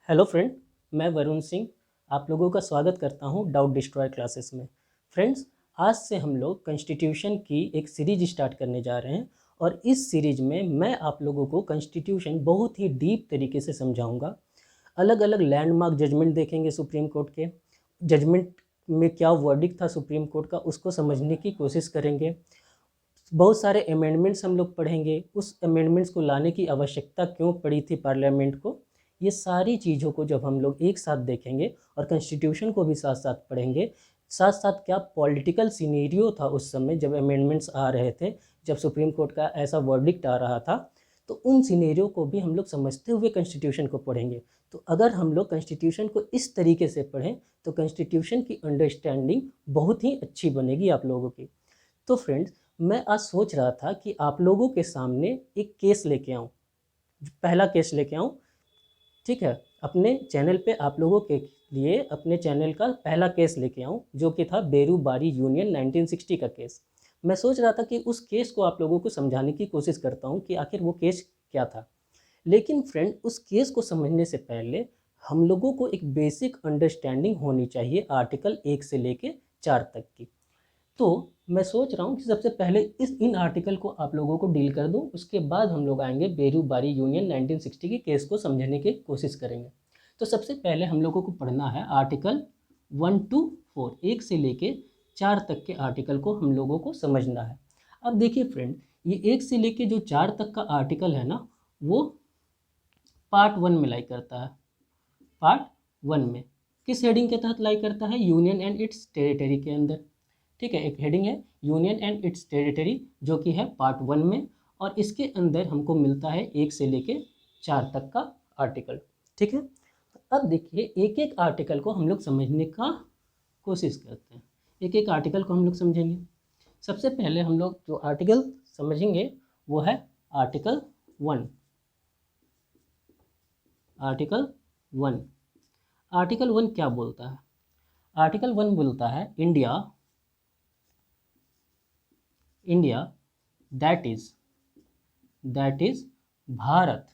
Hello friend, मैं वरुण सिंह आप लोगों का स्वागत करता हूं डाउट डिस्ट्रॉय क्लासेस में। फ्रेंड्स, आज से हम लोग कॉन्स्टिट्यूशन की एक सीरीज स्टार्ट करने जा रहे हैं और इस सीरीज में मैं आप लोगों को कॉन्स्टिट्यूशन बहुत ही डीप तरीके से समझाऊंगा। अलग अलग लैंडमार्क जजमेंट देखेंगे सुप्रीम कोर्ट के। जजमेंट में क्या वर्डिक्ट था सुप्रीम कोर्ट का, उसको समझने की कोशिश करेंगे। बहुत सारे अमेंडमेंट्स हम लोग पढ़ेंगे, उस अमेंडमेंट्स को लाने की आवश्यकता क्यों पड़ी थी पार्लियामेंट को। ये सारी चीज़ों को जब हम लोग एक साथ देखेंगे और कॉन्स्टिट्यूशन को भी साथ साथ पढ़ेंगे, साथ साथ क्या पॉलिटिकल सिनेरियो था उस समय जब अमेंडमेंट्स आ रहे थे, जब सुप्रीम कोर्ट का ऐसा वर्डिक्ट आ रहा था, तो उन सिनेरियो को भी हम लोग समझते हुए कॉन्स्टिट्यूशन को पढ़ेंगे। तो अगर हम लोग कॉन्स्टिट्यूशन को इस तरीके से पढ़ें तो कॉन्स्टिट्यूशन की अंडरस्टैंडिंग बहुत ही अच्छी बनेगी आप लोगों की। तो फ्रेंड्स, मैं आज सोच रहा था कि आप लोगों के सामने एक केस लेके आऊँ, पहला केस लेके आऊँ। ठीक है, अपने चैनल पे आप लोगों के लिए अपने चैनल का पहला केस लेके आऊँ, जो कि था बेरूबारी यूनियन 1960 का केस। मैं सोच रहा था कि उस केस को आप लोगों को समझाने की कोशिश करता हूँ कि आखिर वो केस क्या था। लेकिन फ्रेंड, उस केस को समझने से पहले हम लोगों को एक बेसिक अंडरस्टैंडिंग होनी चाहिए आर्टिकल 1 से लेके 4 तक की। तो मैं सोच रहा हूँ कि सबसे पहले इन आर्टिकल को आप लोगों को डील कर दूँ, उसके बाद हम लोग आएंगे बेरूबारी यूनियन 1960 के केस को समझने की कोशिश करेंगे। तो सबसे पहले हम लोगों को पढ़ना है आर्टिकल 1 to 4, 1 से लेके 4 तक के आर्टिकल को हम लोगों को समझना है। अब देखिए फ्रेंड, ये 1 से लेके जो 4 तक का आर्टिकल है ना, वो पार्ट 1 में लाई करता है। पार्ट 1 में किस हेडिंग के तहत लाई करता है? यूनियन एंड इट्स टेरिटरी के अंदर। ठीक है, एक हेडिंग है यूनियन एंड इट्स टेरिटरी, जो कि है पार्ट 1 में, और इसके अंदर हमको मिलता है 1 से लेके 4 तक का आर्टिकल। ठीक है, अब देखिए एक एक आर्टिकल को हम लोग समझने का कोशिश करते हैं। एक एक आर्टिकल को हम लोग समझेंगे। सबसे पहले हम लोग जो आर्टिकल समझेंगे वो है आर्टिकल 1। आर्टिकल 1, आर्टिकल 1 क्या बोलता है? आर्टिकल 1 बोलता है India that is Bharat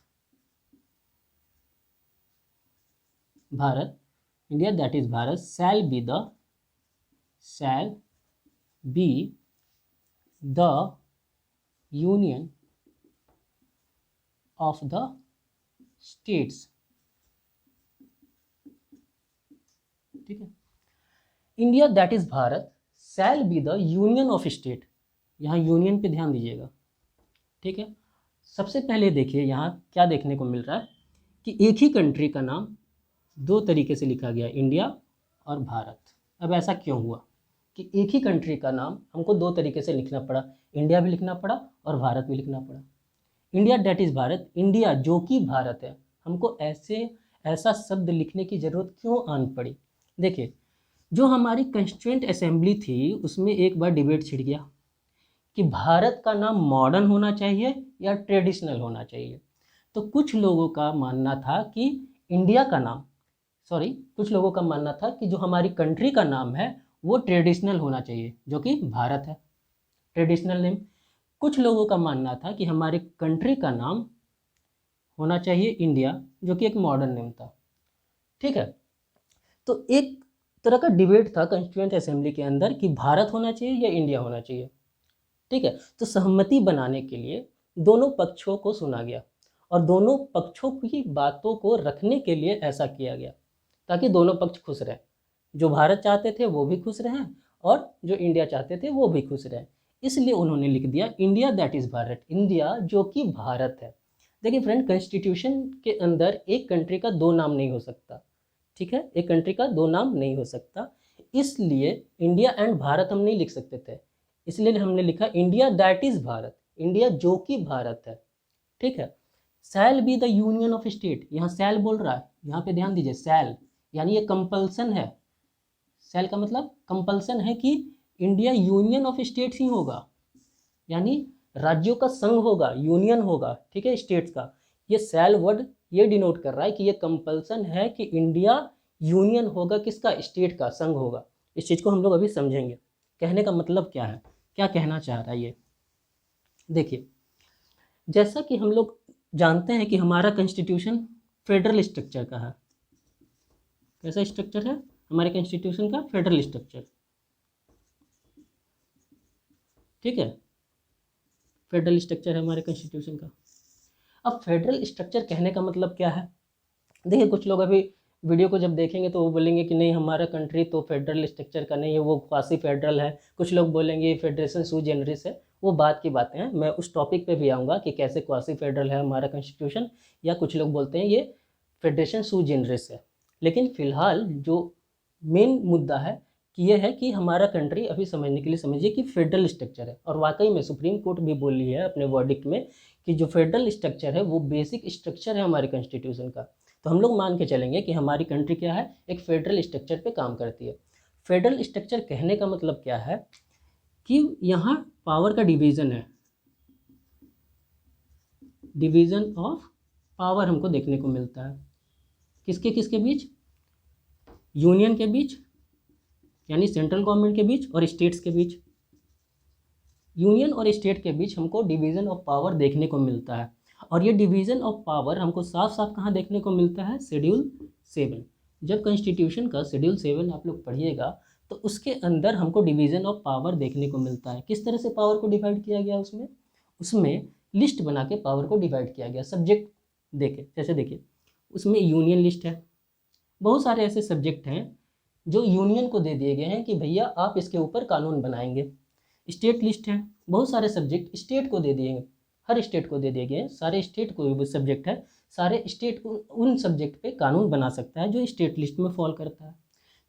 India that is Bharat shall be the union of the states. ठीक है, India that is Bharat shall be the union of state. यहाँ यूनियन पे ध्यान दीजिएगा। ठीक है, सबसे पहले देखिए यहाँ क्या देखने को मिल रहा है कि एक ही कंट्री का नाम दो तरीके से लिखा गया, इंडिया और भारत। अब ऐसा क्यों हुआ कि एक ही कंट्री का नाम हमको दो तरीके से लिखना पड़ा? इंडिया भी लिखना पड़ा और भारत भी लिखना पड़ा। India that is Bharat, India जो कि भारत है, हमको ऐसा शब्द लिखने की ज़रूरत क्यों आन पड़ी? देखिए, जो हमारी कंस्टिट्यूएंट असेंबली थी उसमें एक बार डिबेट छिड़ गया कि भारत का नाम मॉडर्न होना चाहिए या ट्रेडिशनल होना चाहिए। तो कुछ लोगों का मानना था कि इंडिया का नाम, कुछ लोगों का मानना था कि जो हमारी कंट्री का नाम है वो ट्रेडिशनल होना चाहिए, जो कि भारत है, ट्रेडिशनल नेम। कुछ लोगों का मानना था कि हमारे कंट्री का नाम होना चाहिए इंडिया, जो कि एक मॉडर्न नेम था। ठीक है, तो एक तरह का डिबेट था कंस्टिट्यूएंट असेंबली के अंदर कि भारत होना चाहिए या इंडिया होना चाहिए। ठीक है, तो सहमति बनाने के लिए दोनों पक्षों को सुना गया और दोनों पक्षों की बातों को रखने के लिए ऐसा किया गया ताकि दोनों पक्ष खुश रहें। जो भारत चाहते थे वो भी खुश रहें और जो इंडिया चाहते थे वो भी खुश रहें। इसलिए उन्होंने लिख दिया India that is Bharat, India जो कि भारत है। देखिए फ्रेंड, कॉन्स्टिट्यूशन के अंदर एक कंट्री का दो नाम नहीं हो सकता। ठीक है, एक कंट्री का दो नाम नहीं हो सकता, इसलिए इंडिया एंड भारत हम नहीं लिख सकते थे। इसलिए हमने लिखा India that is Bharat, India जो कि भारत है। ठीक है, shall be the union of state, यहाँ शैल बोल रहा है, यहाँ पे ध्यान दीजिए, शैल यानी ये कंपल्सन है। शैल का मतलब कंपल्सन है कि इंडिया यूनियन ऑफ स्टेट्स ही होगा, यानी राज्यों का संघ होगा, यूनियन होगा। ठीक है, स्टेट्स का। ये शैल वर्ड ये डिनोट कर रहा है कि ये कंपल्सन है कि इंडिया यूनियन होगा, किसका? स्टेट का, संघ होगा। इस चीज़ को हम लोग अभी समझेंगे। कहने का मतलब क्या है, क्या कहना चाह रहा है ये। देखिए, जैसा कि हम लोग जानते हैं कि हमारा कॉन्स्टिट्यूशन फेडरल स्ट्रक्चर का है। कैसा स्ट्रक्चर है हमारे कॉन्स्टिट्यूशन का? Federal structure. ठीक है, फेडरल स्ट्रक्चर है हमारे कॉन्स्टिट्यूशन का। अब फेडरल स्ट्रक्चर कहने का मतलब क्या है? देखिए, कुछ लोग अभी वीडियो को जब देखेंगे तो वो बोलेंगे कि नहीं, हमारा कंट्री तो फेडरल स्ट्रक्चर का नहीं है, वो क्वासी फेडरल है। कुछ लोग बोलेंगे फेडरेशन सू जेनरिस है। वो बात की बातें हैं, मैं उस टॉपिक पे भी आऊँगा कि कैसे क्वासी फेडरल है हमारा कॉन्स्टिट्यूशन, या कुछ लोग बोलते हैं ये फेडरेशन सू जेनरिस है। लेकिन फ़िलहाल जो मेन मुद्दा है कि ये है कि हमारा कंट्री अभी समझने के लिए समझिए कि फेडरल स्ट्रक्चर है। और वाकई में सुप्रीम कोर्ट भी बोली है अपने वर्डिक्ट में कि जो फेडरल स्ट्रक्चर है वो बेसिक स्ट्रक्चर है हमारे कॉन्स्टिट्यूशन का। तो हम लोग मान के चलेंगे कि हमारी कंट्री क्या है, एक फेडरल स्ट्रक्चर पे काम करती है। फेडरल स्ट्रक्चर कहने का मतलब क्या है कि यहाँ पावर का डिवीज़न है, डिवीज़न ऑफ पावर हमको देखने को मिलता है। किसके किसके बीच? यूनियन के बीच, यानी सेंट्रल गवर्नमेंट के बीच, और स्टेट्स के बीच। यूनियन और स्टेट के बीच हमको डिवीज़न ऑफ पावर देखने को मिलता है। और ये डिवीज़न ऑफ पावर हमको साफ साफ कहाँ देखने को मिलता है? शेड्यूल 7। जब कॉन्स्टिट्यूशन का शेड्यूल 7 आप लोग पढ़िएगा तो उसके अंदर हमको डिवीज़न ऑफ पावर देखने को मिलता है। किस तरह से पावर को डिवाइड किया गया उसमें? उसमें लिस्ट बना के पावर को डिवाइड किया गया सब्जेक्ट देके। जैसे देखिए, उसमें यूनियन लिस्ट है, बहुत सारे ऐसे सब्जेक्ट हैं जो यूनियन को दे दिए गए हैं कि भैया आप इसके ऊपर कानून बनाएंगे। स्टेट लिस्ट है, बहुत सारे सब्जेक्ट स्टेट को दे दिए, हर स्टेट को दे दिए गए हैं, सारे स्टेट को सब्जेक्ट है, सारे स्टेट उन सब्जेक्ट पे कानून बना सकता है जो स्टेट लिस्ट में फॉल करता है।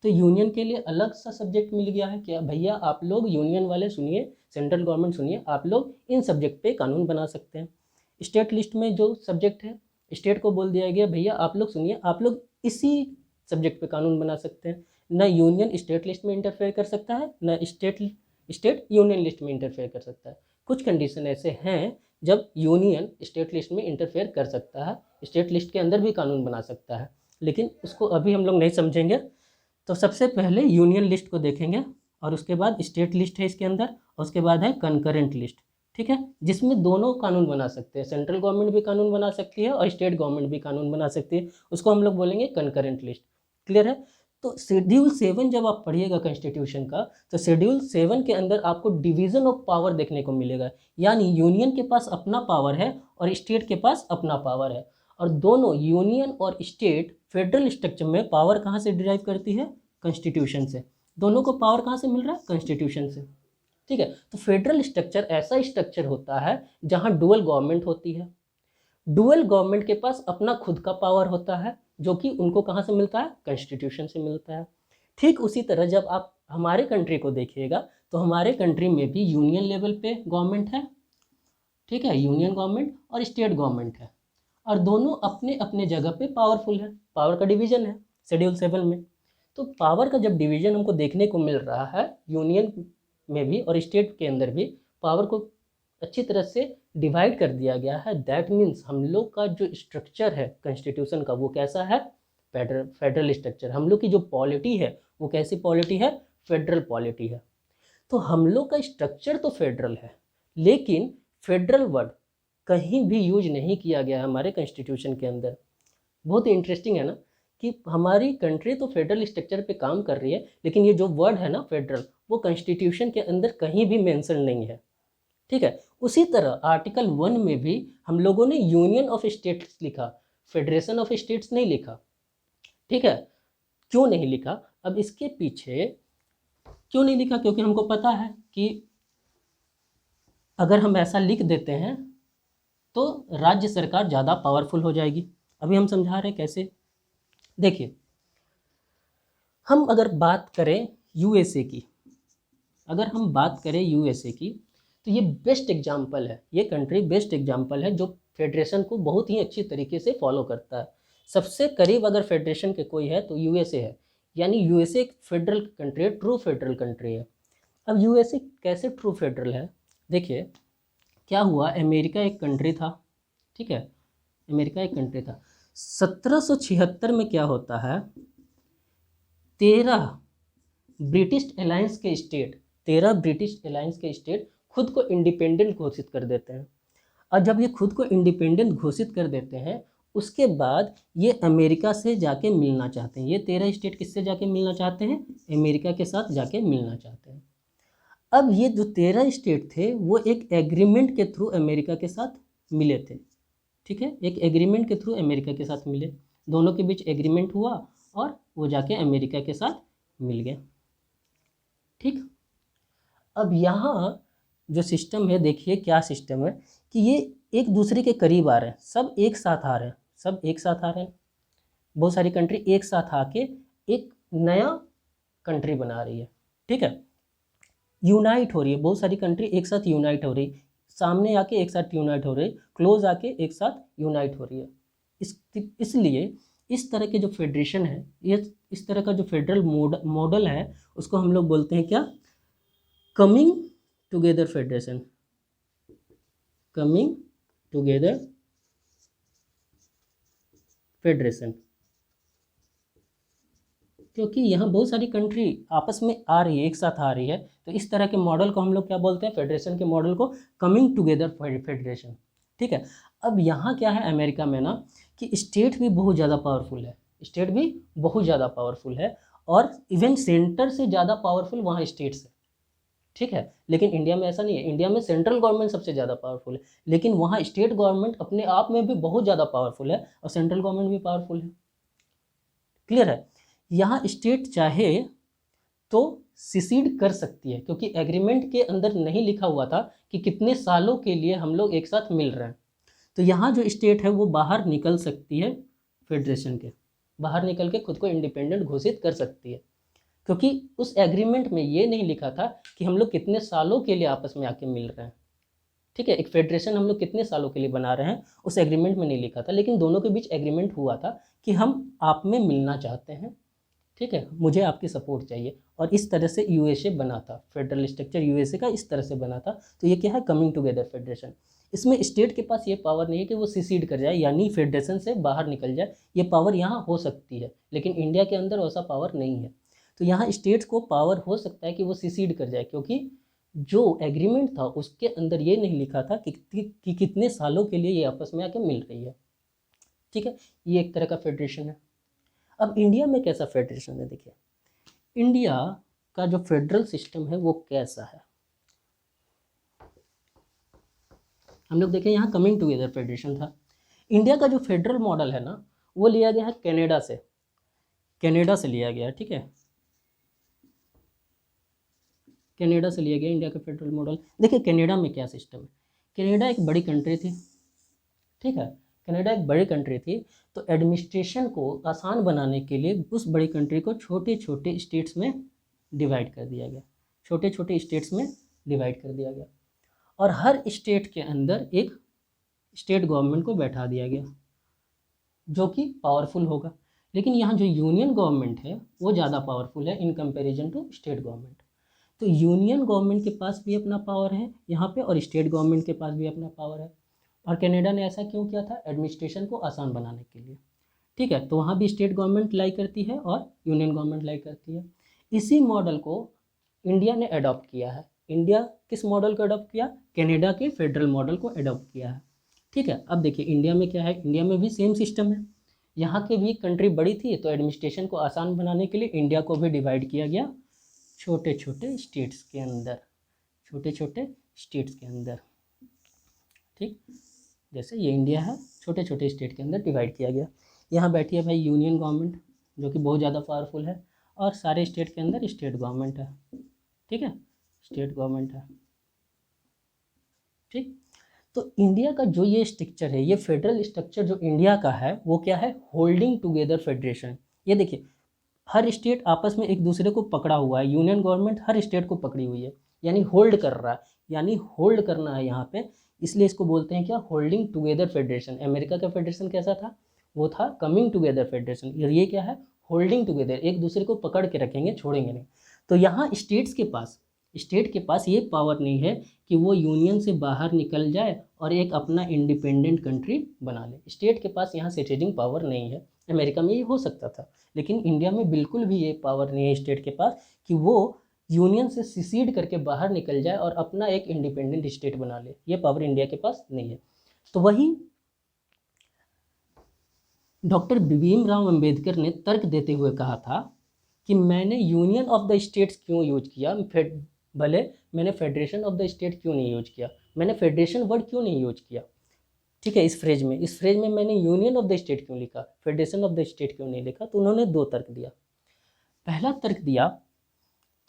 तो यूनियन के लिए अलग सा सब्जेक्ट मिल गया है कि भैया आप लोग यूनियन वाले सुनिए, सेंट्रल गवर्नमेंट सुनिए, आप लोग इन सब्जेक्ट पे कानून बना सकते हैं। स्टेट लिस्ट में जो सब्जेक्ट है, स्टेट को बोल दिया गया भैया आप लोग सुनिए, आप लोग इसी सब्जेक्ट पे कानून बना सकते हैं। न यूनियन स्टेट लिस्ट में इंटरफेयर कर सकता है, न स्टेट यूनियन लिस्ट में इंटरफेयर कर सकता है। कुछ कंडीशन ऐसे हैं जब यूनियन स्टेट लिस्ट में इंटरफेयर कर सकता है, स्टेट लिस्ट के अंदर भी कानून बना सकता है, लेकिन उसको अभी हम लोग नहीं समझेंगे। तो सबसे पहले यूनियन लिस्ट को देखेंगे और उसके बाद स्टेट लिस्ट है इसके अंदर, और उसके बाद है कंकरेंट लिस्ट। ठीक है, जिसमें दोनों कानून बना सकते हैं, सेंट्रल गवर्नमेंट भी कानून बना सकती है और स्टेट गवर्नमेंट भी कानून बना सकती है, उसको हम लोग बोलेंगे कंकरेंट लिस्ट। क्लियर है? तो शेड्यूल 7 जब आप पढ़िएगा कॉन्स्टिट्यूशन का, तो शेड्यूल 7 के अंदर आपको डिवीज़न ऑफ पावर देखने को मिलेगा, यानी यूनियन के पास अपना पावर है और स्टेट के पास अपना पावर है, और दोनों यूनियन और स्टेट फेडरल स्ट्रक्चर में पावर कहाँ से डिराइव करती है? कॉन्स्टिट्यूशन से। दोनों को पावर कहाँ से मिल रहा है? कॉन्स्टिट्यूशन से। ठीक है, तो फेडरल स्ट्रक्चर ऐसा स्ट्रक्चर होता है जहाँ डुअल गवर्नमेंट होती है। डुअल गवर्नमेंट के पास अपना खुद का पावर होता है जो कि उनको कहाँ से मिलता है? कॉन्स्टिट्यूशन से मिलता है। ठीक उसी तरह जब आप हमारे कंट्री को देखिएगा तो हमारे कंट्री में भी यूनियन लेवल पे गवर्नमेंट है, ठीक है, यूनियन गवर्नमेंट और स्टेट गवर्नमेंट है, और दोनों अपने अपने जगह पे पावरफुल है। पावर का डिवीजन है शेड्यूल 7 में। तो पावर का जब डिवीजन हमको देखने को मिल रहा है यूनियन में भी और स्टेट के अंदर भी पावर को अच्छी तरह से डिवाइड कर दिया गया है, दैट मीन्स हम लोग का जो स्ट्रक्चर है कॉन्स्टिट्यूशन का वो कैसा है? Federal structure. हम लोग की जो पॉलिटी है वो कैसी पॉलिटी है? फेडरल पॉलिटी है। तो हम लोग का स्ट्रक्चर तो फेडरल है, लेकिन फेडरल वर्ड कहीं भी यूज नहीं किया गया हमारे कॉन्स्टिट्यूशन के अंदर। बहुत ही इंटरेस्टिंग है ना कि हमारी कंट्री तो फेडरल स्ट्रक्चर पे काम कर रही है, लेकिन ये जो वर्ड है ना फेडरल, वो कॉन्स्टिट्यूशन के अंदर कहीं भी मेंशन नहीं है। ठीक है, उसी तरह आर्टिकल 1 में भी हम लोगों ने यूनियन ऑफ स्टेट्स लिखा, फेडरेशन ऑफ स्टेट्स नहीं लिखा। ठीक है, क्यों नहीं लिखा? अब इसके पीछे क्यों नहीं लिखा? क्योंकि हमको पता है कि अगर हम ऐसा लिख देते हैं तो राज्य सरकार ज़्यादा पावरफुल हो जाएगी। अभी हम समझा रहे हैं कैसे। देखिए, हम अगर बात करें यूएसए की, अगर हम बात करें यूएसए की, तो ये बेस्ट एग्जाम्पल है, ये कंट्री बेस्ट एग्जाम्पल है जो फेडरेशन को बहुत ही अच्छी तरीके से फॉलो करता है। सबसे करीब अगर फेडरेशन के कोई है तो यूएसए है, यानी यूएसए एक फेडरल कंट्री है, ट्रू फेडरल कंट्री है। अब यूएसए कैसे ट्रू फेडरल है? देखिए क्या हुआ, अमेरिका एक कंट्री था, ठीक है, अमेरिका एक कंट्री था। 1776 में क्या होता है, 13 ब्रिटिश अलायंस के स्टेट खुद को इंडिपेंडेंट घोषित कर देते हैं। और जब ये खुद को इंडिपेंडेंट घोषित कर देते हैं, उसके बाद ये अमेरिका से जाके मिलना चाहते हैं। ये 13 स्टेट किससे जाके मिलना चाहते हैं? अमेरिका के साथ जाके मिलना चाहते हैं। अब ये जो 13 स्टेट थे वो एक एग्रीमेंट के थ्रू अमेरिका के साथ मिले थे। ठीक है, एक एग्रीमेंट के थ्रू अमेरिका के साथ मिले, दोनों के बीच एग्रीमेंट हुआ और वो जाके अमेरिका के साथ मिल गए। ठीक, अब यहाँ जो सिस्टम है, देखिए क्या सिस्टम है कि ये एक दूसरे के करीब आ रहे हैं, सब एक साथ आ रहे हैं, सब एक साथ आ रहे हैं। बहुत सारी कंट्री एक साथ आके एक नया कंट्री बना रही है। ठीक है, यूनाइट हो रही है, बहुत सारी कंट्री एक साथ यूनाइट हो रही, सामने आके एक साथ यूनाइट हो रही, क्लोज आके एक साथ यूनाइट हो रही है। इसलिए इस तरह के जो फेडरेशन है, ये इस तरह का जो फेडरल मॉडल है, उसको हम लोग बोलते हैं क्या? Coming together federation. Coming together federation, क्योंकि यहाँ बहुत सारी कंट्री आपस में आ रही है, एक साथ आ रही है, तो इस तरह के मॉडल को हम लोग क्या बोलते हैं? फेडरेशन के मॉडल को कमिंग टुगेदर फेडरेशन। ठीक है, अब यहाँ क्या है अमेरिका में ना कि स्टेट भी बहुत ज़्यादा पावरफुल है, स्टेट भी बहुत ज़्यादा पावरफुल है, और इवन सेंटर से ज़्यादा पावरफुल वहाँ स्टेट्स है। ठीक है, लेकिन इंडिया में ऐसा नहीं है। इंडिया में सेंट्रल गवर्नमेंट सबसे ज़्यादा पावरफुल है, लेकिन वहाँ स्टेट गवर्नमेंट अपने आप में भी बहुत ज़्यादा पावरफुल है और सेंट्रल गवर्नमेंट भी पावरफुल है। क्लियर है? यहाँ स्टेट चाहे तो सिसीड कर सकती है, क्योंकि एग्रीमेंट के अंदर नहीं लिखा हुआ था कि कितने सालों के लिए हम लोग एक साथ मिल रहे हैं। तो यहाँ जो स्टेट है वो बाहर निकल सकती है, फेडरेशन के बाहर निकल के खुद को इंडिपेंडेंट घोषित कर सकती है, क्योंकि उस एग्रीमेंट में ये नहीं लिखा था कि हम लोग कितने सालों के लिए आपस में आके मिल रहे हैं। ठीक है, एक फेडरेशन हम लोग कितने सालों के लिए बना रहे हैं उस एग्रीमेंट में नहीं लिखा था, लेकिन दोनों के बीच एग्रीमेंट हुआ था कि हम आप में मिलना चाहते हैं। ठीक है, मुझे आपकी सपोर्ट चाहिए, और इस तरह से यूएसए बना था, फेडरल स्ट्रक्चर यूएसए का इस तरह से बना था। तो ये क्या है? Coming together federation. इसमें स्टेट के पास ये पावर नहीं है कि वो सिसीड कर जाए, यानी फेडरेशन से बाहर निकल जाए। ये पावर यहाँ हो सकती है, लेकिन इंडिया के अंदर वैसा पावर नहीं है। तो यहाँ स्टेट्स को पावर हो सकता है कि वो सिसीड कर जाए, क्योंकि जो एग्रीमेंट था उसके अंदर ये नहीं लिखा था कि कितने सालों के लिए ये आपस में आके मिल रही है। ठीक है, ये एक तरह का फेडरेशन है। अब इंडिया में कैसा फेडरेशन है? देखिए इंडिया का जो फेडरल सिस्टम है वो कैसा है। हम लोग देखें, यहाँ कमिंग टुगेदर फेडरेशन था। इंडिया का जो फेडरल मॉडल है ना, वो लिया गया है कनाडा से, कनाडा से लिया गया है। ठीक है, कनाडा से लिया गया इंडिया का फेडरल मॉडल। देखिए कनाडा में क्या सिस्टम है। कनाडा एक बड़ी कंट्री थी। ठीक है, कनाडा एक बड़ी कंट्री थी, तो एडमिनिस्ट्रेशन को आसान बनाने के लिए उस बड़ी कंट्री को छोटे छोटे स्टेट्स में डिवाइड कर दिया गया, छोटे छोटे स्टेट्स में डिवाइड कर दिया गया, और हर स्टेट के अंदर एक स्टेट गवर्नमेंट को बैठा दिया गया जो कि पावरफुल होगा। लेकिन यहाँ जो यूनियन गवर्नमेंट है वो ज़्यादा पावरफुल है in comparison to state government. तो यूनियन गवर्नमेंट के पास भी अपना पावर है यहाँ पे, और स्टेट गवर्नमेंट के पास भी अपना पावर है। और कनाडा ने ऐसा क्यों किया था? एडमिनिस्ट्रेशन को आसान बनाने के लिए। ठीक है, तो वहाँ भी स्टेट गवर्नमेंट लाई करती है और यूनियन गवर्नमेंट लाई करती है। इसी मॉडल को इंडिया ने अडॉप्ट किया है। इंडिया किस मॉडल को अडॉप्ट किया? कनाडा के फेडरल मॉडल को अडॉप्ट किया है। ठीक है, अब देखिए इंडिया में क्या है, इंडिया में भी सेम सिस्टम है। यहाँ के भी कंट्री बड़ी थी, तो एडमिनिस्ट्रेशन को आसान बनाने के लिए इंडिया को भी डिवाइड किया गया छोटे छोटे स्टेट्स के अंदर, छोटे छोटे स्टेट्स के अंदर। ठीक, जैसे ये इंडिया है, छोटे छोटे स्टेट के अंदर डिवाइड किया गया। यहाँ बैठी है भाई यूनियन गवर्नमेंट जो कि बहुत ज़्यादा पावरफुल है, और सारे स्टेट के अंदर स्टेट गवर्नमेंट है। ठीक है, स्टेट गवर्नमेंट है। ठीक, तो इंडिया का जो ये स्ट्रक्चर है, ये फेडरल स्ट्रक्चर जो इंडिया का है वो क्या है? Holding together federation. ये देखिए हर स्टेट आपस में एक दूसरे को पकड़ा हुआ है, यूनियन गवर्नमेंट हर स्टेट को पकड़ी हुई है, यानी होल्ड कर रहा है, यानी होल्ड करना है यहाँ पे, इसलिए इसको बोलते हैं क्या? Holding together federation. अमेरिका का फेडरेशन कैसा था? वो था कमिंग टुगेदर फेडरेशन। ये क्या है? होल्डिंग टुगेदर, एक दूसरे को पकड़ के रखेंगे, छोड़ेंगे नहीं। तो यहाँ स्टेट के पास ये पावर नहीं है कि वो यूनियन से बाहर निकल जाए और एक अपना इंडिपेंडेंट कंट्री बना ले। स्टेट के पास यहाँ सेटेजिंग पावर नहीं है। अमेरिका में ये हो सकता था, लेकिन इंडिया में बिल्कुल भी ये पावर नहीं है स्टेट के पास कि वो यूनियन से सिसीड करके बाहर निकल जाए और अपना एक इंडिपेंडेंट स्टेट बना ले। ये पावर इंडिया के पास नहीं है। तो वही डॉक्टर भीमराव अंबेडकर ने तर्क देते हुए कहा था कि मैंने यूनियन ऑफ द स्टेट्स क्यों यूज किया, भले मैंने फेडरेशन ऑफ द स्टेट क्यों नहीं यूज किया, मैंने फेडरेशन वर्ड क्यों नहीं यूज किया, ठीक है, इस फ्रेज में मैंने यूनियन ऑफ द स्टेट क्यों लिखा, फेडरेशन ऑफ द स्टेट क्यों नहीं लिखा। तो उन्होंने दो तर्क दिया। पहला तर्क दिया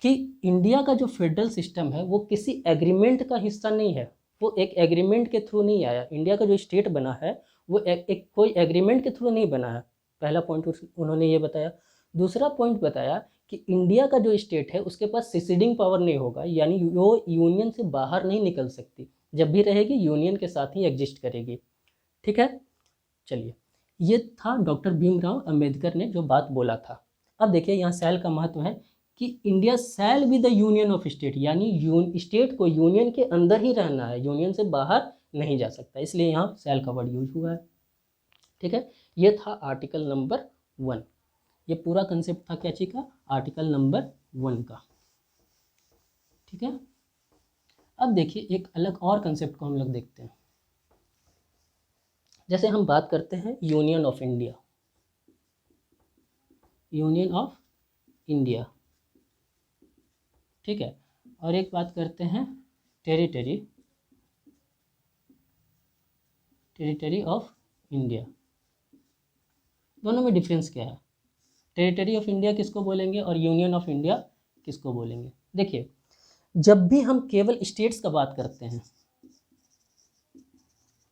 कि इंडिया का जो फेडरल सिस्टम है वो किसी एग्रीमेंट का हिस्सा नहीं है, वो एक एग्रीमेंट के थ्रू नहीं आया। इंडिया का जो स्टेट बना है वो एक कोई एग्रीमेंट के थ्रू नहीं बना है। पहला पॉइंट उन्होंने ये बताया। दूसरा पॉइंट बताया कि इंडिया का जो स्टेट है उसके पास सिसीडिंग पावर नहीं होगा, यानी वो यूनियन से बाहर नहीं निकल सकती, जब भी रहेगी यूनियन के साथ ही एग्जिस्ट करेगी। ठीक है, चलिए, ये था डॉक्टर भीमराव अंबेडकर ने जो बात बोला था। अब देखिए यहाँ सेल का महत्व है कि India shall be the union of state, यानी स्टेट को यूनियन के अंदर ही रहना है, यूनियन से बाहर नहीं जा सकता, इसलिए यहाँ सेल का वर्ड यूज हुआ है। ठीक है, ये था आर्टिकल नंबर 1। ये पूरा कंसेप्ट था क्या चीज का, आर्टिकल नंबर 1 का। ठीक है, अब देखिए एक अलग और कंसेप्ट को हम लोग देखते हैं। जैसे हम बात करते हैं union of India, union of India, ठीक है, और एक बात करते हैं टेरिटरी, टेरिटरी ऑफ इंडिया। दोनों में डिफरेंस क्या है, टेरिटरी ऑफ इंडिया किसको बोलेंगे और यूनियन ऑफ इंडिया किसको बोलेंगे। देखिए, जब भी हम केवल स्टेट्स का बात करते हैं,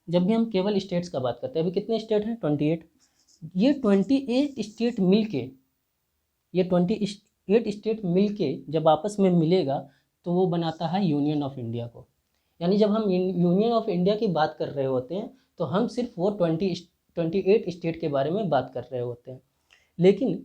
जब भी हम केवल स्टेट्स का बात करते हैं, अभी कितने स्टेट हैं, 28, ये 28 स्टेट मिलके, ये 28 स्टेट मिलके जब आपस में मिलेगा तो वो बनाता है यूनियन ऑफ इंडिया को। यानी जब हम यूनियन ऑफ इंडिया की बात कर रहे होते हैं तो हम सिर्फ वो 28 स्टेट के बारे में बात कर रहे होते हैं। लेकिन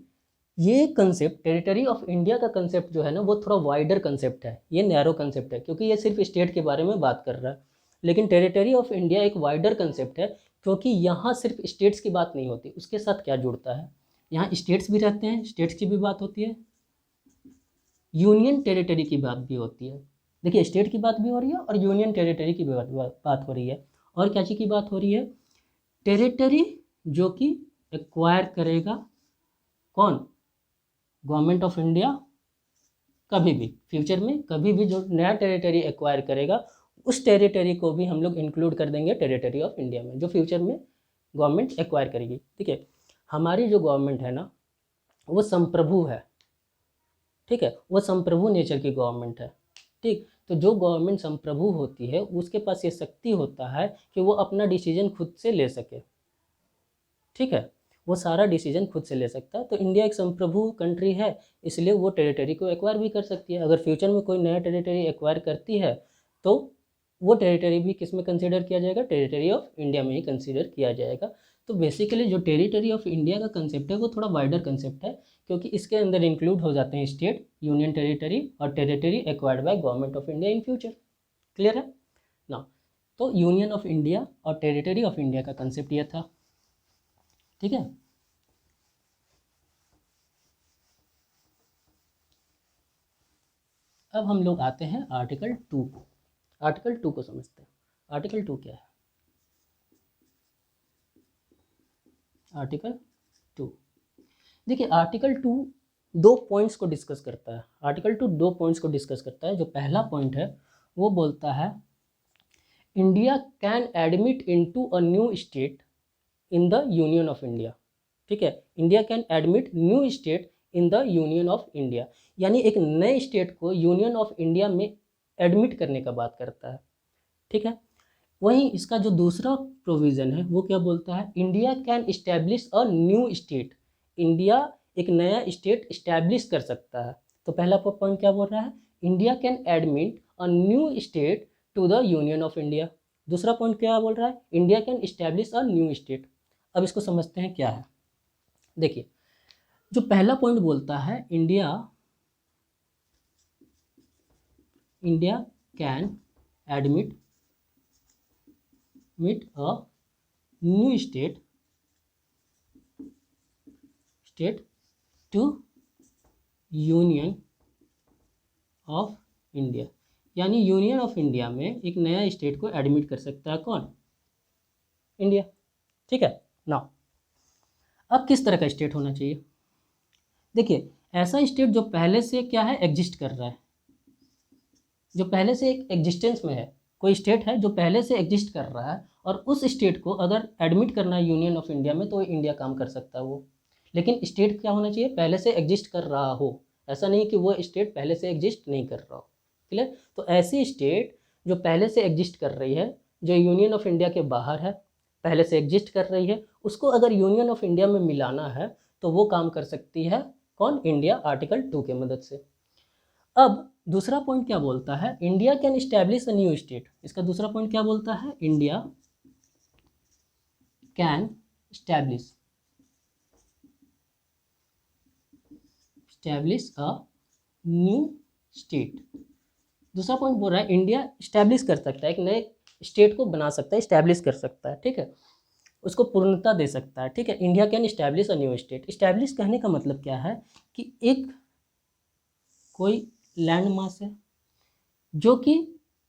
ये कंसेप्ट टेरिटरी ऑफ इंडिया का कंसेप्ट जो है ना वो थोड़ा वाइडर कंसेप्ट है, ये नैरो कंसेप्ट है, क्योंकि ये सिर्फ स्टेट के बारे में बात कर रहा है। लेकिन टेरिटरी ऑफ इंडिया एक वाइडर कंसेप्ट है, क्योंकि यहाँ सिर्फ स्टेट्स की बात नहीं होती, उसके साथ क्या जुड़ता है, यहाँ स्टेट्स भी रहते हैं, स्टेट्स की भी बात होती है, यूनियन टेरिटरी की बात भी होती है। देखिए, स्टेट की बात भी हो रही है और यूनियन टेरिटरी की भी बात हो रही है। और क्या चीज़ की बात हो रही है, टेरिटरी जो कि एक्वायर करेगा कौन, गवर्नमेंट ऑफ इंडिया। कभी भी फ्यूचर में कभी भी जो नया टेरिटरी एक्वायर करेगा उस टेरिटरी को भी हम लोग इंक्लूड कर देंगे टेरिटरी ऑफ इंडिया में, जो फ्यूचर में गवर्नमेंट एक्वायर करेगी। ठीक है, हमारी जो गवर्नमेंट है ना वो संप्रभु है, ठीक है, वो संप्रभु नेचर की गवर्नमेंट है। ठीक, तो जो गवर्नमेंट संप्रभु होती है उसके पास ये शक्ति होता है कि वो अपना डिसीजन खुद से ले सके। ठीक है, वो सारा डिसीजन खुद से ले सकता है। तो इंडिया एक संप्रभु कंट्री है, इसलिए वो टेरिटरी को एक्वायर भी कर सकती है। अगर फ्यूचर में कोई नया टेरिटरी एक्वायर करती है तो वो टेरिटरी भी किस में कंसीडर किया जाएगा, टेरिटरी ऑफ इंडिया में ही कंसीडर किया जाएगा। तो बेसिकली जो टेरिटरी ऑफ इंडिया का कंसेप्ट है वो थोड़ा वाइडर कंसेप्ट है, क्योंकि इसके अंदर इंक्लूड हो जाते हैं स्टेट, यूनियन टेरिटरी और territory acquired by government of India in future. Clear है ना। तो यूनियन ऑफ इंडिया और टेरिटरी ऑफ इंडिया का कंसेप्ट यह था। ठीक है, अब हम लोग आते हैं आर्टिकल 2 को। आर्टिकल 2 को समझते हैं। आर्टिकल 2 क्या है, आर्टिकल 2, देखिए आर्टिकल 2 दो पॉइंट्स को डिस्कस करता है। आर्टिकल 2 दो पॉइंट्स को डिस्कस करता है। जो पहला पॉइंट है वो बोलता है India can admit into a new state in the union of India. ठीक है, India can admit new state in the union of India, यानी एक नए स्टेट को यूनियन ऑफ इंडिया में एडमिट करने का बात करता है। ठीक है, वहीं इसका जो दूसरा प्रोविज़न है वो क्या बोलता है, India can establish a new state, India एक नया स्टेट इस्टेब्लिश कर सकता है। तो पहला पॉइंट क्या बोल रहा है, India can admit a new state to the union of India. दूसरा पॉइंट क्या बोल रहा है, India can establish a new state. अब इसको समझते हैं क्या है। देखिए, जो पहला पॉइंट बोलता है India can admit a new state to union of India, यानी यूनियन ऑफ इंडिया में एक नया स्टेट को एडमिट कर सकता है कौन, इंडिया। ठीक है ना। अब किस तरह का स्टेट होना चाहिए? देखिए, ऐसा स्टेट जो पहले से क्या है, एग्जिस्ट कर रहा है, जो पहले से एक एग्जिस्टेंस में है। कोई स्टेट है जो पहले से एग्जिस्ट कर रहा है और उस स्टेट को अगर एडमिट करना है यूनियन ऑफ इंडिया में तो इंडिया काम कर सकता है वो। लेकिन स्टेट क्या होना चाहिए, पहले से एग्जिस्ट कर रहा हो, ऐसा नहीं कि वो स्टेट पहले से एग्जिस्ट नहीं कर रहा हो। क्लियर? तो ऐसी स्टेट जो पहले से एग्जिस्ट कर रही है, जो यूनियन ऑफ इंडिया के बाहर है, पहले से एग्जिस्ट कर रही है, उसको अगर यूनियन ऑफ इंडिया में मिलाना है तो वो काम कर सकती है कौन? इंडिया, आर्टिकल 2 के मदद से। अब दूसरा पॉइंट क्या बोलता है, India can establish a new state. इसका दूसरा पॉइंट क्या बोलता है, India can establish a new state. दूसरा पॉइंट बोल रहा है इंडिया स्टैब्लिश कर सकता है, एक नए स्टेट को बना सकता है, स्टैब्लिश कर सकता है, ठीक है, उसको पूर्णता दे सकता है, ठीक है। India can establish a new state. Establish कहने का मतलब क्या है कि एक कोई लैंड मास है जो कि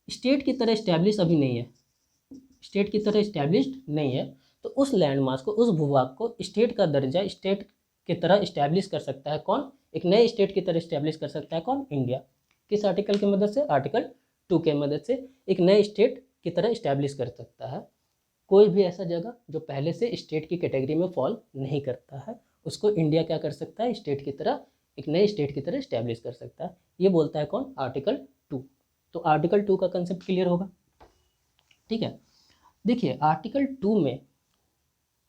स्टेट की तरह इस्टेब्लिश अभी नहीं है, स्टेट की तरह इस्टेब्लिश्ड नहीं है, तो उस लैंड मास को, उस भूभाग को स्टेट का दर्जा, स्टेट की तरह इस्टेब्लिश कर सकता है कौन? एक नए स्टेट की तरह इस्टेब्लिश कर सकता है कौन? इंडिया। किस आर्टिकल की मदद से? आर्टिकल 2 के मदद से एक नए स्टेट की तरह इस्टेब्लिश कर सकता है। कोई भी ऐसा जगह जो पहले से स्टेट की कैटेगरी में फॉल नहीं करता है, उसको इंडिया क्या कर सकता है? स्टेट की तरह, एक नए स्टेट की तरह इस्टेब्लिश कर सकता है। ये बोलता है कौन? आर्टिकल 2। तो आर्टिकल 2 का कंसेप्ट क्लियर होगा, ठीक है। देखिए, आर्टिकल 2 में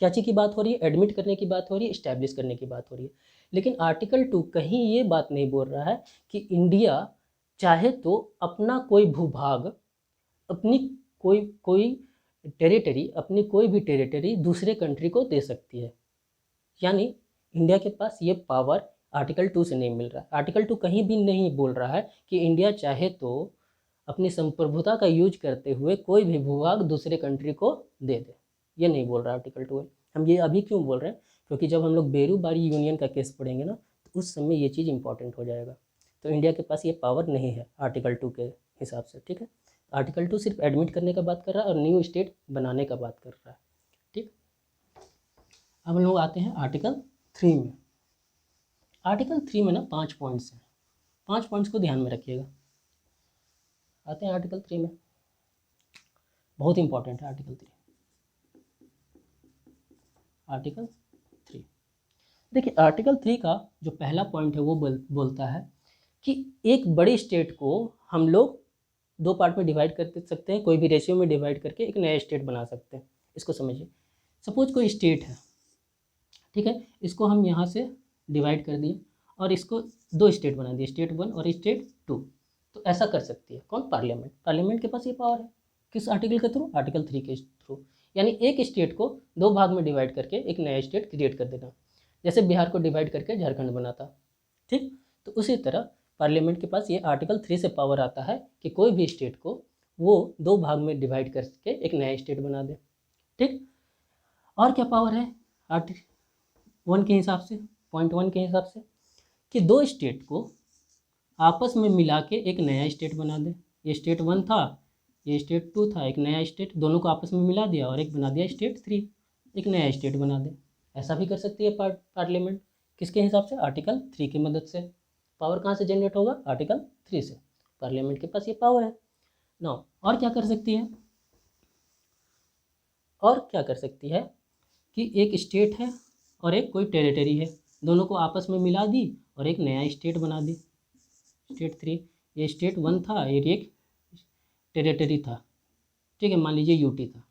क्या चीज़ की बात हो रही है? एडमिट करने की बात हो रही है, इस्टेब्लिश करने की बात हो रही है। लेकिन आर्टिकल 2 कहीं ये बात नहीं बोल रहा है कि इंडिया चाहे तो अपना कोई भूभाग, अपनी कोई कोई टेरिटरी, अपनी कोई भी टेरिटरी दूसरे कंट्री को दे सकती है। यानी इंडिया के पास ये पावर आर्टिकल 2 से नहीं मिल रहा है। आर्टिकल 2 कहीं भी नहीं बोल रहा है कि इंडिया चाहे तो अपनी संप्रभुता का यूज करते हुए कोई भी भूभाग दूसरे कंट्री को दे दे, ये नहीं बोल रहा आर्टिकल 2 है। हम ये अभी क्यों बोल रहे हैं? क्योंकि जब हम लोग बेरूबारी यूनियन का केस पढ़ेंगे ना, तो उस समय ये चीज़ इंपॉर्टेंट हो जाएगा। तो इंडिया के पास ये पावर नहीं है आर्टिकल 2 के हिसाब से, ठीक है। आर्टिकल 2 सिर्फ एडमिट करने का बात कर रहा है और न्यू स्टेट बनाने का बात कर रहा है, ठीक। अब हम लोग आते हैं आर्टिकल 3 में। आर्टिकल 3 में ना 5 पॉइंट्स हैं, 5 पॉइंट्स को ध्यान में रखिएगा। आते हैं आर्टिकल 3 में, बहुत इंपॉर्टेंट है आर्टिकल 3। आर्टिकल 3, देखिए आर्टिकल 3 का जो पहला पॉइंट है वो बोलता है कि एक बड़ी स्टेट को हम लोग 2 पार्ट में डिवाइड कर सकते हैं, कोई भी रेशियो में डिवाइड करके एक नया स्टेट बना सकते हैं। इसको समझिए, सपोज कोई स्टेट है, ठीक है, इसको हम यहाँ से डिवाइड कर दिए और इसको 2 स्टेट बना दिए, स्टेट 1 और स्टेट 2। तो ऐसा कर सकती है कौन? पार्लियामेंट। पार्लियामेंट के पास ये पावर है, किस आर्टिकल के थ्रू? आर्टिकल 3 के थ्रू। यानी एक स्टेट को 2 भाग में डिवाइड करके एक नया स्टेट क्रिएट कर देना, जैसे बिहार को डिवाइड करके झारखंड बना था, ठीक। तो उसी तरह पार्लियामेंट के पास ये आर्टिकल 3 से पावर आता है कि कोई भी स्टेट को वो 2 भाग में डिवाइड करके एक नया स्टेट बना दे, ठीक। और क्या पावर है आर्टिकल 1 के हिसाब से, पॉइंट 1 के हिसाब से, कि 2 स्टेट को आपस में मिला के एक नया स्टेट बना दे। ये स्टेट 1 था, ये स्टेट 2 था, एक नया स्टेट, दोनों को आपस में मिला दिया और एक बना दिया स्टेट 3, एक नया स्टेट बना दे। ऐसा भी कर सकती है पार्लियामेंट, किसके हिसाब से? आर्टिकल 3 की मदद से। पावर कहाँ से जनरेट होगा? आर्टिकल 3 से। पार्लियामेंट के पास ये पावर है। नाउ और क्या कर सकती है? और क्या कर सकती है कि एक स्टेट है और एक कोई टेरिटरी है, दोनों को आपस में मिला दी और एक नया स्टेट बना दी, स्टेट 3। ये स्टेट 1 था, ये एक टेरिटरी था, ठीक है, मान लीजिए यूटी था,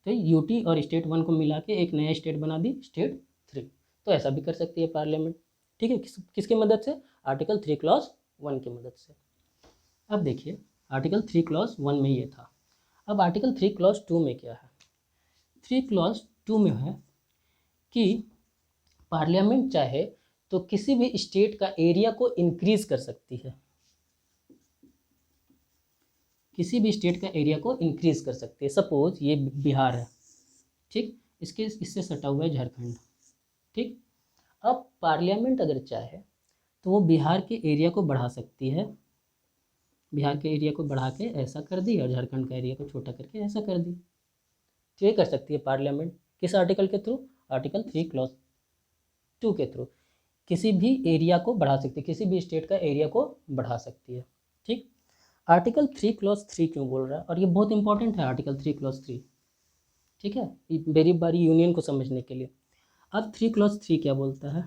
तो यूटी और स्टेट 1 को मिला के एक नया स्टेट बना दी, स्टेट 3। तो ऐसा भी कर सकती है पार्लियामेंट, ठीक है। किसकी मदद से? आर्टिकल 3 क्लॉज 1 की मदद से। अब देखिए, आर्टिकल 3 क्लॉज 1 में ये था। अब आर्टिकल 3 क्लॉज 2 में क्या है? 3 क्लॉज 2 में है कि पार्लियामेंट चाहे तो किसी भी स्टेट का एरिया को इंक्रीज कर सकती है, किसी भी स्टेट का एरिया को इंक्रीज कर सकती है। सपोज ये बिहार है, ठीक, इससे सटा हुआ है झारखंड, ठीक। अब पार्लियामेंट अगर चाहे तो वो बिहार के एरिया को बढ़ा सकती है, बिहार के एरिया को बढ़ा के ऐसा कर दी और झारखंड का एरिया को छोटा करके ऐसा कर दी। तो ये कर सकती है पार्लियामेंट, किस आर्टिकल के थ्रू? आर्टिकल 3 क्लॉज 2 के थ्रू किसी भी एरिया को बढ़ा सकती है, किसी भी स्टेट का एरिया को बढ़ा सकती है। ठीक, आर्टिकल 3 क्लॉज 3 क्यों बोल रहा है, और ये बहुत इंपॉर्टेंट है आर्टिकल 3 क्लॉज 3। ठीक है, वेरी बारी यूनियन को समझने के लिए। अब 3 क्लॉज 3 क्या बोलता है,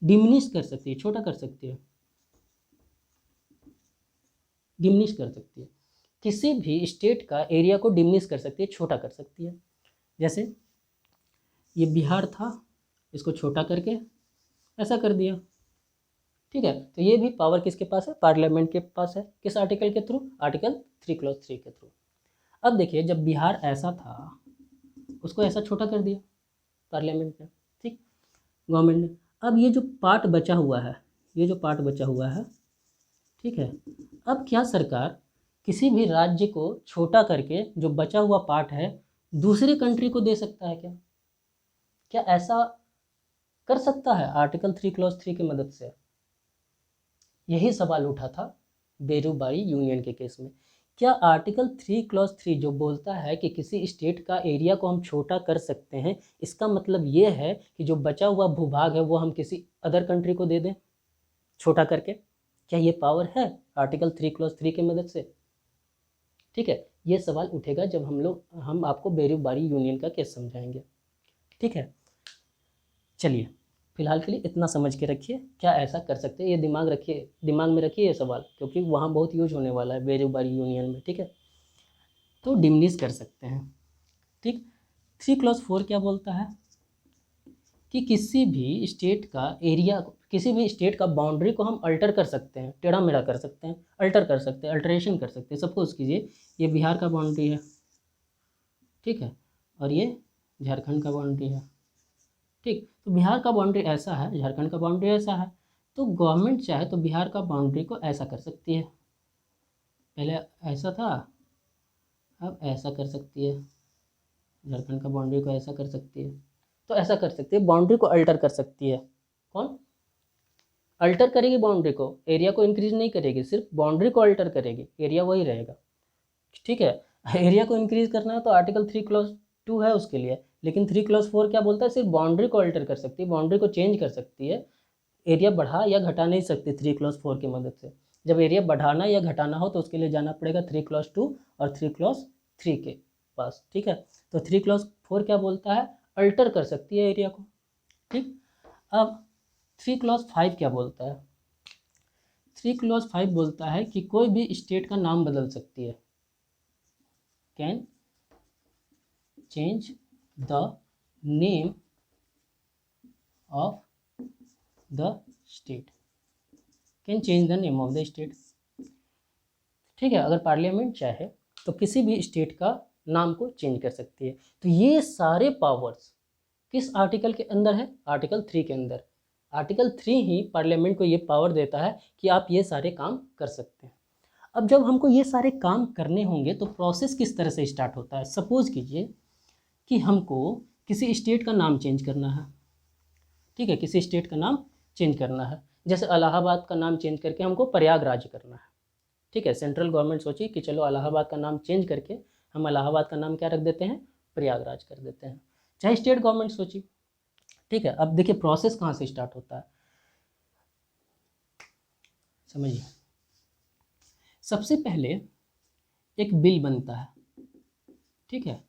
डिमिनिश कर सकती है, छोटा कर सकती है, डिमिनिश कर सकती है, किसी भी स्टेट का एरिया को डिमिनिश कर सकती है, छोटा कर सकती है। जैसे ये बिहार था, इसको छोटा करके ऐसा कर दिया। ठीक है, तो ये भी पावर किसके पास है, पार्लियामेंट के पास है। किस आर्टिकल के थ्रू, आर्टिकल 3 क्लॉज 3 के थ्रू। अब देखिए, जब बिहार ऐसा था उसको ऐसा छोटा कर दिया पार्लियामेंट ने, ठीक, गवर्नमेंट ने। अब ये जो पार्ट बचा हुआ है, ये जो पार्ट बचा हुआ है, ठीक है, अब क्या सरकार किसी भी राज्य को छोटा करके जो बचा हुआ पार्ट है दूसरे कंट्री को दे सकता है क्या? क्या ऐसा कर सकता है आर्टिकल 3 क्लॉज 3 की मदद से? यही सवाल उठा था बेरूबारी यूनियन के केस में। क्या आर्टिकल 3 क्लॉज 3 जो बोलता है कि किसी स्टेट का एरिया को हम छोटा कर सकते हैं, इसका मतलब ये है कि जो बचा हुआ भूभाग है वो हम किसी अदर कंट्री को दे दें छोटा करके? क्या ये पावर है आर्टिकल 3 क्लॉज 3 की मदद से? ठीक है, ये सवाल उठेगा जब हम आपको बेरूबारी यूनियन का केस समझाएंगे। ठीक है, चलिए फिलहाल के लिए इतना समझ के रखिए, क्या ऐसा कर सकते हैं, ये दिमाग में रखिए ये सवाल, क्योंकि वहाँ बहुत यूज होने वाला है बेरूबारी यूनियन में। ठीक है, तो डिमिनिश कर सकते हैं। ठीक, 3 क्लॉज 4 क्या बोलता है कि किसी भी स्टेट का एरिया, किसी भी स्टेट का बाउंड्री को हम अल्टर कर सकते हैं, टेढ़ा मेढ़ा कर सकते हैं, अल्टर कर सकते हैं, अल्टरेशन कर सकते हैं। सपोज कीजिए ये बिहार का बाउंड्री है, ठीक है, और ये झारखंड का बाउंड्री है। ठीक, तो बिहार का बाउंड्री ऐसा है, झारखंड का बाउंड्री ऐसा है, तो गवर्नमेंट चाहे तो बिहार का बाउंड्री को ऐसा कर सकती है, पहले ऐसा था अब ऐसा कर सकती है, झारखंड का बाउंड्री को ऐसा कर सकती है, तो ऐसा कर सकती है, बाउंड्री को अल्टर कर सकती है। कौन अल्टर करेगी बाउंड्री को? एरिया को इंक्रीज नहीं करेगी, सिर्फ बाउंड्री को अल्टर करेगी, एरिया वही रहेगा। ठीक है, एरिया को इंक्रीज करना है तो आर्टिकल 3 क्लॉज 2 है उसके लिए, लेकिन 3 क्लॉज 4 क्या बोलता है, सिर्फ बाउंड्री को अल्टर कर सकती है, बाउंड्री को चेंज कर सकती है, एरिया बढ़ा या घटा नहीं सकती 3 क्लॉज 4 की मदद से। जब एरिया बढ़ाना या घटाना हो तो उसके लिए जाना पड़ेगा 3 क्लॉज 2 और 3 क्लॉज 3 के पास। ठीक है, तो 3 क्लॉज 4 क्या बोलता है, अल्टर कर सकती है एरिया को। ठीक, अब 3 क्लॉज 5 क्या बोलता है, 3 क्लॉज 5 बोलता है कि कोई भी स्टेट का नाम बदल सकती है, can change the name of the state, can change the name of the state. ठीक है, अगर पार्लियामेंट चाहे तो किसी भी स्टेट का नाम को चेंज कर सकती है। तो ये सारे पावर्स किस आर्टिकल के अंदर है, आर्टिकल 3 के अंदर। आर्टिकल 3 ही पार्लियामेंट को ये पावर देता है कि आप ये सारे काम कर सकते हैं। अब जब हमको ये सारे काम करने होंगे तो प्रोसेस किस तरह से स्टार्ट होता है। सपोज कीजिए कि हमको किसी स्टेट का नाम चेंज करना है। ठीक है, किसी स्टेट का नाम चेंज करना है, जैसे इलाहाबाद का नाम चेंज करके हमको प्रयागराज करना है। ठीक है, सेंट्रल गवर्नमेंट सोची कि चलो इलाहाबाद का नाम चेंज करके हम इलाहाबाद का नाम क्या रख देते हैं, प्रयागराज कर देते हैं। चाहे स्टेट गवर्नमेंट सोची। ठीक है, अब देखिए प्रोसेस कहाँ से स्टार्ट होता है, समझिए। सबसे पहले एक बिल बनता है। ठीक है,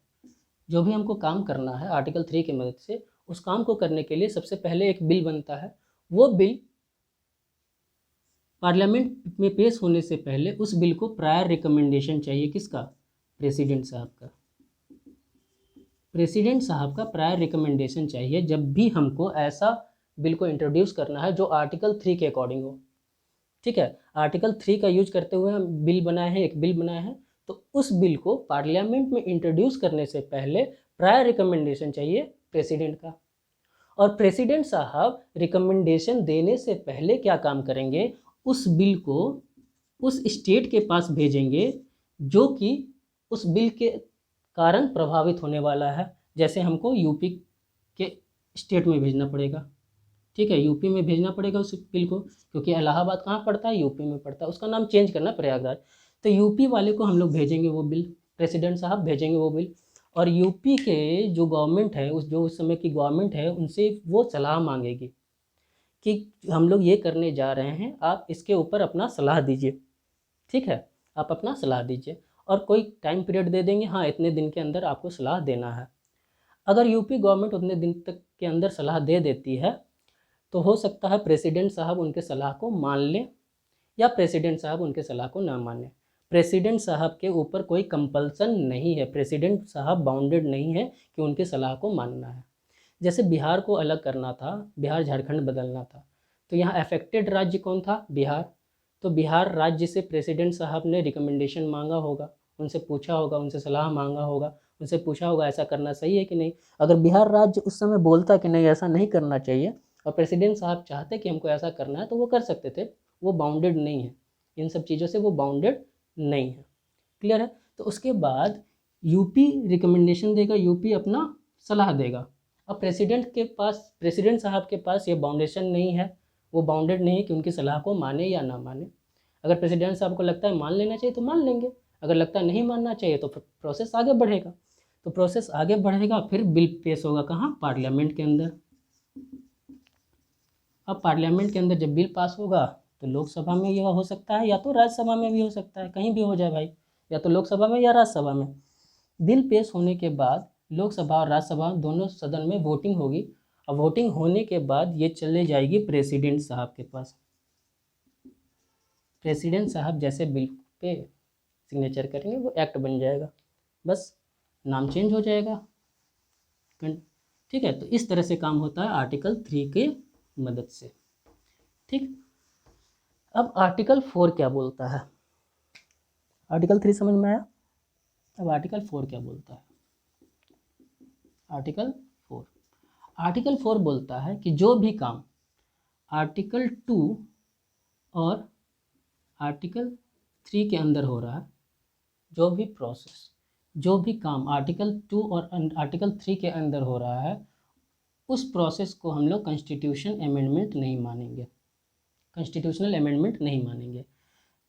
जो भी हमको काम करना है आर्टिकल 3 की मदद से, उस काम को करने के लिए सबसे पहले एक बिल बनता है। वो बिल पार्लियामेंट में पेश होने से पहले उस बिल को प्रायर रिकमेंडेशन चाहिए, किसका, प्रेसिडेंट साहब का। प्रेसिडेंट साहब का प्रायर रिकमेंडेशन चाहिए जब भी हमको ऐसा बिल को इंट्रोड्यूस करना है जो आर्टिकल 3 के अकॉर्डिंग हो। ठीक है, आर्टिकल 3 का यूज करते हुए हम बिल बनाए हैं, एक बिल बनाए हैं, तो उस बिल को पार्लियामेंट में इंट्रोड्यूस करने से पहले प्रायर रिकमेंडेशन चाहिए प्रेसिडेंट का। और प्रेसिडेंट साहब रिकमेंडेशन देने से पहले क्या काम करेंगे, उस बिल को उस स्टेट के पास भेजेंगे जो कि उस बिल के कारण प्रभावित होने वाला है। जैसे हमको यूपी के स्टेट में भेजना पड़ेगा। ठीक है, यूपी में भेजना पड़ेगा उस बिल को, क्योंकि इलाहाबाद कहाँ पड़ता है, यूपी में पड़ता है, उसका नाम चेंज करना प्रयागराज। तो यूपी वाले को हम लोग भेजेंगे वो बिल, प्रेसिडेंट साहब भेजेंगे वो बिल, और यूपी के जो गवर्नमेंट है, उस समय की गवर्नमेंट है, उनसे वो सलाह मांगेगी कि हम लोग ये करने जा रहे हैं, आप इसके ऊपर अपना सलाह दीजिए। ठीक है, आप अपना सलाह दीजिए और कोई टाइम पीरियड दे देंगे, हाँ इतने दिन के अंदर आपको सलाह देना है। अगर यूपी गवर्नमेंट उतने दिन तक के अंदर सलाह दे देती है तो हो सकता है प्रेसिडेंट साहब उनके सलाह को मान लें या प्रेसिडेंट साहब उनके सलाह को ना माने। प्रेसिडेंट साहब के ऊपर कोई कंपल्सन नहीं है, प्रेसिडेंट साहब बाउंडेड नहीं है कि उनकी सलाह को मानना है। जैसे बिहार को अलग करना था, बिहार झारखंड बदलना था, तो यहाँ अफेक्टेड राज्य कौन था? बिहार। तो बिहार राज्य से प्रेसिडेंट साहब ने रिकमेंडेशन मांगा होगा, उनसे पूछा होगा, उनसे सलाह मांगा होगा, उनसे पूछा होगा ऐसा करना सही है कि नहीं। अगर बिहार राज्य उस समय बोलता कि नहीं ऐसा नहीं करना चाहिए और प्रेसिडेंट साहब चाहते कि हमको ऐसा करना है, तो वो कर सकते थे। वो बाउंडेड नहीं है, इन सब चीज़ों से वो बाउंडेड नहीं है। क्लियर है? तो उसके बाद यूपी रिकमेंडेशन देगा, यूपी अपना सलाह देगा। अब प्रेसिडेंट साहब के पास ये बाउंडेशन नहीं है, वो बाउंडेड नहीं है कि उनकी सलाह को माने या ना माने। अगर प्रेसिडेंट साहब को लगता है मान लेना चाहिए तो मान लेंगे, अगर लगता है नहीं मानना चाहिए तो प्रोसेस आगे बढ़ेगा। तो प्रोसेस आगे बढ़ेगा, फिर बिल पेश होगा कहाँ? पार्लियामेंट के अंदर। अब पार्लियामेंट के अंदर जब बिल पास होगा तो लोकसभा में यह हो सकता है या तो राज्यसभा में भी हो सकता है, कहीं भी हो जाए भाई, या तो लोकसभा में या राज्यसभा में। बिल पेश होने के बाद लोकसभा और राज्यसभा दोनों सदन में वोटिंग होगी और वोटिंग होने के बाद ये चले जाएगी प्रेसिडेंट साहब के पास। प्रेसिडेंट साहब जैसे बिल पे सिग्नेचर करेंगे वो एक्ट बन जाएगा, बस नाम चेंज हो जाएगा। ठीक है, तो इस तरह से काम होता है आर्टिकल 3 के मदद से। ठीक, अब आर्टिकल 4 क्या बोलता है? आर्टिकल 3 समझ में आया, अब आर्टिकल 4 क्या बोलता है? आर्टिकल 4 बोलता है कि जो भी काम आर्टिकल 2 और आर्टिकल 3 के अंदर हो रहा है, जो भी प्रोसेस, जो भी काम आर्टिकल 2 और आर्टिकल 3 के अंदर हो रहा है, उस प्रोसेस को हम लोग कॉन्स्टिट्यूशन अमेंडमेंट नहीं मानेंगे, कॉन्स्टिट्यूशनल अमेंडमेंट नहीं मानेंगे।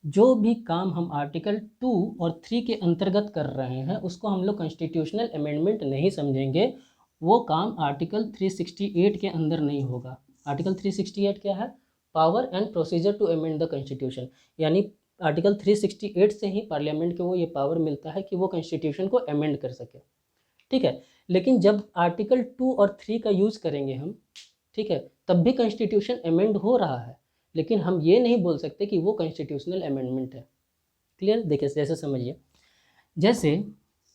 जो भी काम हम आर्टिकल 2 और 3 के अंतर्गत कर रहे हैं उसको हम लोग कॉन्स्टिट्यूशनल अमेंडमेंट नहीं समझेंगे, वो काम आर्टिकल 368 के अंदर नहीं होगा। आर्टिकल 368 क्या है? Power and procedure to amend the constitution, यानी आर्टिकल 368 से ही पार्लियामेंट को वो ये पावर मिलता है कि वो कॉन्स्टिट्यूशन को अमेंड कर सके। ठीक है, लेकिन जब आर्टिकल 2 और 3 का यूज़ करेंगे हम, ठीक है, तब भी कॉन्स्टिट्यूशन अमेंड हो रहा है, लेकिन हम ये नहीं बोल सकते कि वो कॉन्स्टिट्यूशनल अमेंडमेंट है। क्लियर? देखिए जैसे समझिए, जैसे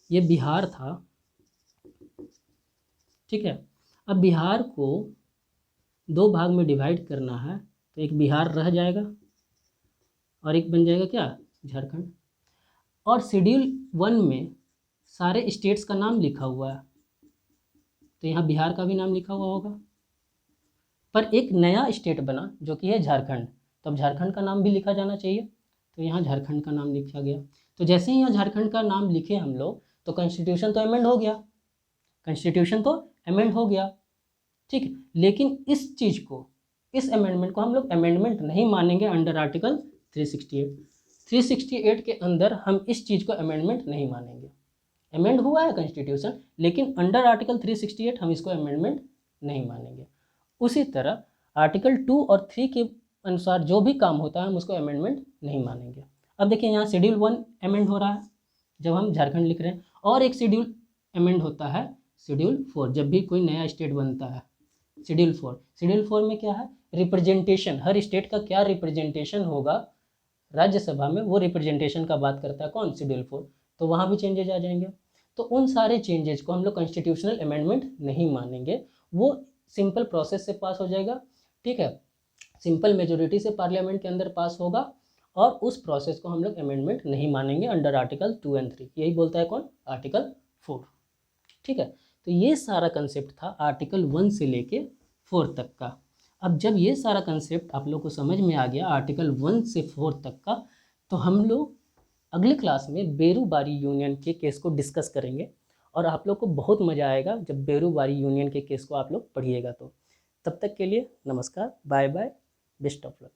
ये बिहार था, ठीक है, अब बिहार को 2 भाग में डिवाइड करना है, तो एक बिहार रह जाएगा और एक बन जाएगा क्या? झारखंड। और शेड्यूल 1 में सारे स्टेट्स का नाम लिखा हुआ है, तो यहाँ बिहार का भी नाम लिखा हुआ होगा, पर एक नया स्टेट बना जो कि है झारखंड, तो अब झारखंड का नाम भी लिखा जाना चाहिए, तो यहाँ झारखंड का नाम लिखा गया। तो जैसे ही यहाँ झारखंड का नाम लिखे हम लोग, तो कॉन्स्टिट्यूशन तो अमेंड हो गया, कॉन्स्टिट्यूशन तो अमेंड हो गया। ठीक, लेकिन इस चीज़ को, इस अमेंडमेंट को हम लोग अमेंडमेंट नहीं मानेंगे अंडर आर्टिकल 368। 368 के अंदर हम इस चीज़ को अमेंडमेंट नहीं मानेंगे। अमेंड हुआ है कॉन्स्टिट्यूशन, लेकिन अंडर आर्टिकल 368 हम इसको अमेंडमेंट नहीं मानेंगे। उसी तरह आर्टिकल 2 और 3 के अनुसार जो भी काम होता है हम उसको अमेंडमेंट नहीं मानेंगे। अब देखिए यहाँ शेड्यूल 1 अमेंड हो रहा है जब हम झारखंड लिख रहे हैं, और एक शेड्यूल अमेंड होता है शेड्यूल 4 जब भी कोई नया स्टेट बनता है। शेड्यूल 4 में क्या है? रिप्रेजेंटेशन, हर स्टेट का क्या रिप्रेजेंटेशन होगा राज्यसभा में, वो रिप्रेजेंटेशन का बात करता है कौन? शेड्यूल 4। तो वहाँ भी चेंजेज आ जाएंगे। तो उन सारे चेंजेज को हम लोग कॉन्स्टिट्यूशनल अमेंडमेंट नहीं मानेंगे, वो सिंपल प्रोसेस से पास हो जाएगा। ठीक है, सिंपल मेजोरिटी से पार्लियामेंट के अंदर पास होगा, और उस प्रोसेस को हम लोग अमेंडमेंट नहीं मानेंगे अंडर आर्टिकल 2 और 3। यही बोलता है कौन? आर्टिकल 4। ठीक है, तो ये सारा कंसेप्ट था आर्टिकल 1 से लेके 4 तक का। अब जब ये सारा कंसेप्ट आप लोग को समझ में आ गया आर्टिकल 1 से 4 तक का, तो हम लोग अगली क्लास में बेरूबारी यूनियन के केस को डिस्कस करेंगे, और आप लोग को बहुत मज़ा आएगा जब बेरूबारी यूनियन के केस को आप लोग पढ़िएगा। तो तब तक के लिए नमस्कार, bye bye, best of luck.